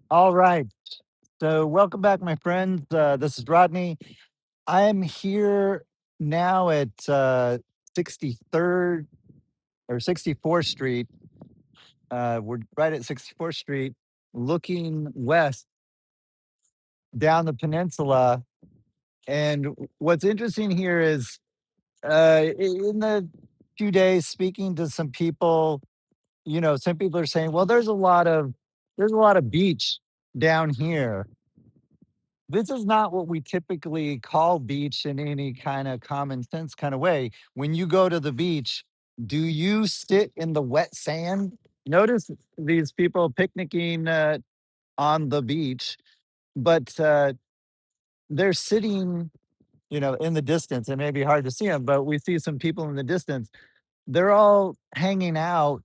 All right. So, welcome back, my friends. This is Rodney. I am here now at 63rd or 64th Street. We're right at 64th Street, looking west down the peninsula. And what's interesting here is in the few days speaking to some people, some people are saying, well, there's a lot of beach down here. This is not what we typically call beach in any kind of common sense kind of way. When you go to the beach, do you sit in the wet sand? Notice these people picnicking on the beach, but they're sitting, in the distance. It may be hard to see them, but we see some people in the distance. They're all hanging out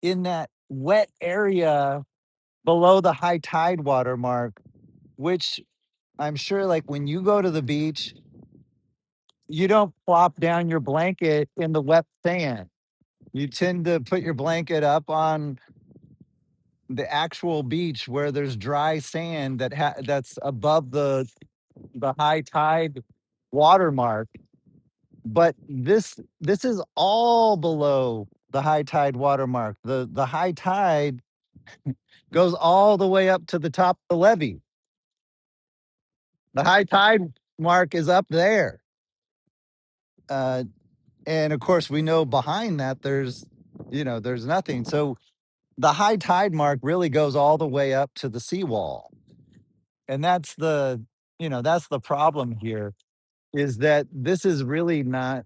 in that wet area below the high tide water mark, which I'm sure, like, when you go to the beach, you don't plop down your blanket in the wet sand. You tend to put your blanket up on the actual beach where there's dry sand that's above the high tide watermark. But this is all below the high tide watermark. The high tide goes all the way up to the top of the levee. The high tide mark is up there. Uh, and of course we know behind that there's nothing. So the high tide mark really goes all the way up to the seawall. And that's the problem here, is that this is really not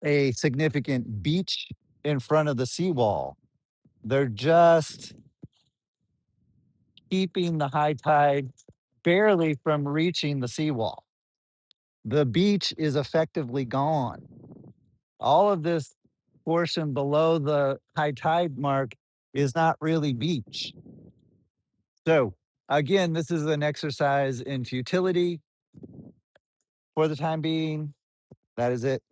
a significant beach in front of the seawall. They're just keeping the high tide barely from reaching the seawall. The beach is effectively gone. All of this portion below the high tide mark is not really beach. So, again, this is an exercise in futility for the time being. That is it.